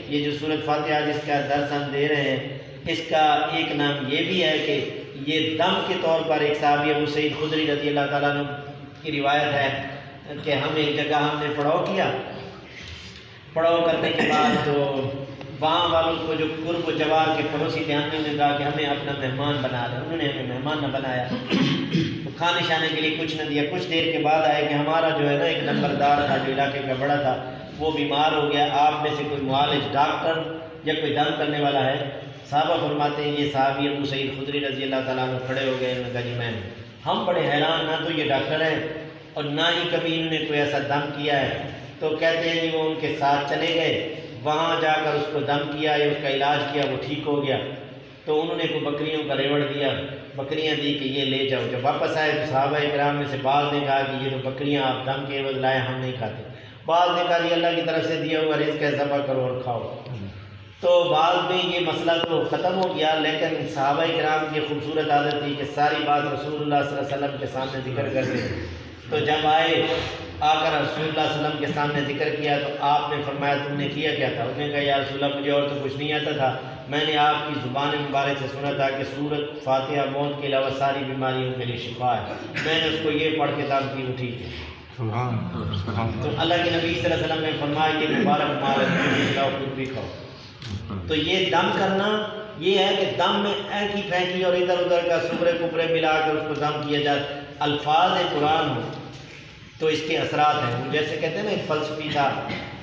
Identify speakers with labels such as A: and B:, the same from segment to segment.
A: یہ جو سورۃ فاتحہ جس کا درس ہم دے رہے ہیں، اس کا ایک نام یہ بھی ہے کہ یہ دم کے طور پر ایک صحابی ابو سعید خدری رضی اللہ تعالیٰ عنہ کی روایت ہے کہ ہم ایک جگہ ہم نے پڑاؤ کیا، پڑاؤ کرنے کے بعد تو وہاں والوں کو جو قرب و جوار کے پڑوسی تھے انہوں نے کہا کہ ہمیں اپنا مہمان بنا لیں، انہوں نے ہمیں مہمان نہ بنایا، تو کھانے شانے کے لیے کچھ نہ دیا۔ کچھ دیر کے بعد آئے کہ ہمارا جو ہے نا ایک نمبردار تھا جو علاقے کا بڑا تھا، وہ بیمار ہو گیا، آپ میں سے کوئی معالج ڈاکٹر یا کوئی دم کرنے والا ہے؟ صحابہ فرماتے ہیں یہ صحابی ابو سعید خدری رضی اللہ تعالیٰ عنہ کھڑے ہو گئے، انہوں نے کہا جی میں ہوں۔ ہم بڑے حیران، نہ تو یہ ڈاکٹر ہے اور نہ ہی کبھی انہوں نے کوئی ایسا دم کیا ہے، تو کہتے ہیں جی وہ ان کے ساتھ چلے گئے، وہاں جا کر اس کو دم کیا یا اس کا علاج کیا، وہ ٹھیک ہو گیا، تو انہوں نے کوئی بکریوں کا ریوڑ دیا، بکریاں دی کہ یہ لے جاؤ۔ جب واپس آئے تو صحابہ کرام میں سے بعض نے کہا کہ یہ تو بکریاں آپ دم کے عوض لائے، ہم نہیں کھاتے۔ بعض نے کہا یہ اللہ کی طرف سے دیا ہوا رزق ہے، ذبح کرو اور کھاؤ۔ تو بعد میں یہ مسئلہ تو ختم ہو گیا، لیکن صحابہ کرام کی خوبصورت عادت تھی کہ ساری بات رسول اللہ صلی اللہ علیہ وسلم کے سامنے ذکر کرتے۔ تو جب آئے آ کر رسول اللہ صلی اللہ علیہ وسلم کے سامنے ذکر کیا تو آپ نے فرمایا تم نے کیا کیا تھا؟ انہوں نے کہا یا رسول اللہ مجھے اور تو کچھ نہیں آتا تھا، میں نے آپ کی زبان مبارک سے سنا تھا کہ سورۃ فاتحہ موت کے علاوہ ساری بیماریوں کے لیے شفا ہے، میں نے اس کو یہ پڑھ کے دم کی، وہ ٹھیک ہے۔ تو اللہ کے نبی صلی اللہ علیہ وسلم نے فرمایا کہ مبارک خود بھی کھاؤ۔ تو یہ دم کرنا یہ ہے کہ دم میں اینکی پھینکی اور ادھر ادھر کا سبرے کپرے ملا کر اس کو دم کیا جائے، الفاظ قرآن ہو تو اس کے اثرات ہیں۔ جیسے کہتے ہیں نا ایک فلسفی تھا،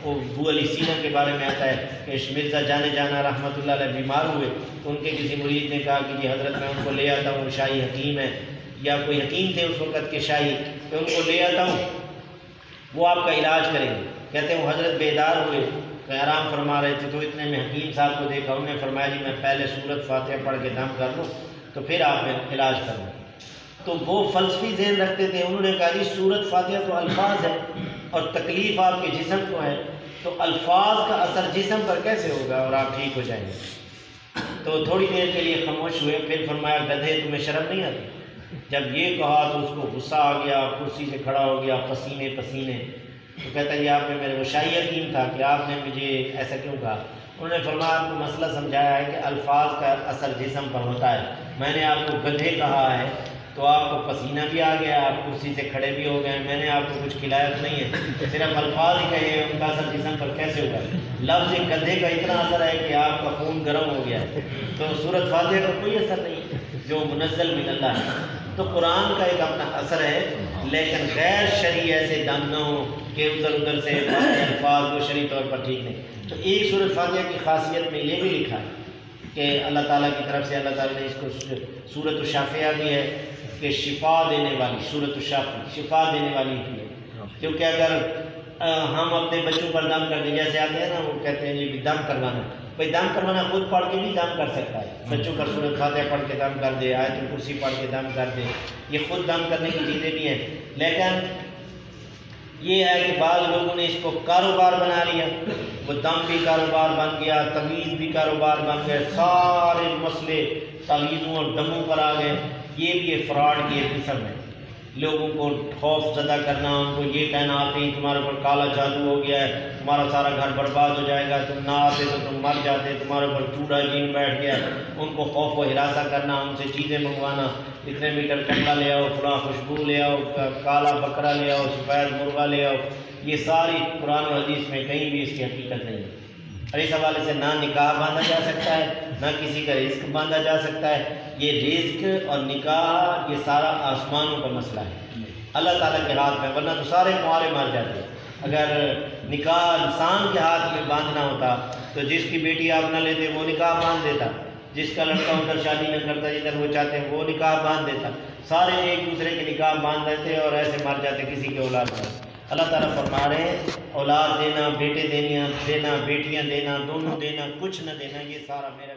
A: وہ ابو علی سینا کے بارے میں آتا ہے کہ مرزا جانے جانا رحمۃ اللہ علیہ بیمار ہوئے تو ان کے کسی مرید نے کہا کہ جی حضرت میں ان کو لے آتا ہوں، شاہی حکیم ہے یا کوئی حکیم تھے اس وقت کے شاہی، تو ان کو لے آتا ہوں وہ آپ کا علاج کریں گے۔ کہتے ہیں وہ حضرت بیدار ہوئے کہ آرام فرما رہے تھے تو اتنے میں حکیم صاحب کو دیکھا، انہوں نے فرمایا جی میں پہلے سورۃ فاتحہ پڑھ کے دم کر لوں تو پھر آپ میں علاج کروں۔ تو وہ فلسفی ذہن رکھتے تھے، انہوں نے کہا جی سورۃ فاتحہ تو الفاظ ہے اور تکلیف آپ کے جسم کو ہے، تو الفاظ کا اثر جسم پر کیسے ہوگا اور آپ ٹھیک ہو جائیں گے۔ تو تھوڑی دیر کے لیے خاموش ہوئے، پھر فرمایا گدھے تمہیں شرم نہیں آتی؟ جب یہ کہا تو اس کو غصہ آ گیا، کرسی سے کھڑا ہو گیا پسینے پسینے۔ تو کہتا ہے یہ آپ نے میرے وہ شاہی حکیم تھا کہ آپ نے مجھے ایسا کیوں کہا؟ انہوں نے فرمایا آپ کو مسئلہ سمجھایا ہے کہ الفاظ کا اثر جسم پر ہوتا ہے، میں نے آپ کو گدھے کہا ہے تو آپ کو پسینہ بھی آ گیا، آپ کرسی سے کھڑے بھی ہو گئے، میں نے آپ کو کچھ کھلایا تو نہیں ہے، صرف الفاظ ہی کہے ان کا اثر جسم پر کیسے ہوگا؟ لفظ گدھے کا اتنا اثر ہے کہ آپ کا خون گرم ہو گیا ہے، تو سورۃ فاتحہ کا کوئی اثر نہیں ہے جو منزل من اللہ ہے۔ تو قرآن کا ایک اپنا اثر ہے، لیکن غیر شرعی ایسے دم نہ ہو کہ ادھر ادھر سے الفاظ کو شرعی طور پر ٹھیک نہیں۔ تو ایک سورۃ فاتحہ کی خاصیت میں یہ بھی لکھا ہے کہ اللہ تعالیٰ کی طرف سے اللہ تعالیٰ نے اس کو سورۃ الشافیہ بھی ہے کہ شفا دینے والی، سورۃ الشافی شفا دینے والی بھی ہے، کیونکہ اگر ہم اپنے بچوں پر دم کر دیں، جیسے آتے ہیں نا وہ کہتے ہیں جی دم کروانا، بھائی دم کروانا خود پڑھ کے بھی دم کر سکتا ہے، بچوں پر سورۃ فاتحہ پڑھ کے دم کر دے، آیت الکرسی پڑھ کے دم کر دے، یہ خود دم کرنے کی چیزیں بھی ہیں۔ لیکن یہ ہے کہ بعض لوگوں نے اس کو کاروبار بنا لیا، وہ دم بھی کاروبار بن گیا، تعویذ بھی کاروبار بن گئے، سارے مسئلے تعویذوں اور دموں پر آ گئے۔ یہ بھی ایک فراڈ کی ایک قسم ہے، لوگوں کو خوف زدہ کرنا، ان کو یہ کہنا آتے ہی تمہارے اوپر کالا جادو ہو گیا ہے، تمہارا سارا گھر برباد ہو جائے گا، تم نہ آتے تو تم مر جاتے، تمہارے اوپر چوڑا جین بیٹھ گیا، ان کو خوف و ہراساں کرنا، ان سے چیزیں منگوانا، اتنے میٹر کپڑا لے آؤ، فلاں خوشبو لے آؤ، کالا بکرا لے آؤ، سفید مرغا لے آؤ، یہ ساری قرآن و حدیث میں کہیں بھی اس کی حقیقت نہیں ہے۔ اور اس حوالے سے نہ نکاح باندھا جا سکتا ہے، نہ کسی کا رزق باندھا جا سکتا ہے۔ یہ رزق اور نکاح یہ سارا آسمانوں کا مسئلہ ہے، اللہ تعالیٰ کے ہاتھ میں، ورنہ تو سارے کنوارے مر جاتے۔ اگر نکاح انسان کے ہاتھ میں باندھنا ہوتا تو جس کی بیٹی آپ نہ لیتے وہ نکاح باندھ دیتا، جس کا لڑکا ادھر شادی نہ کرتا جدھر وہ چاہتے ہیں وہ نکاح باندھ دیتا، سارے ایک دوسرے کے نکاح باندھ دیتے اور ایسے مر جاتے، کسی کی اولاد نہ۔ اللہ تعالیٰ فرما رہے ہیں اولاد دینا، بیٹے دینا، بیٹیاں دینا، دونوں دینا، کچھ نہ دینا، یہ سارا میرا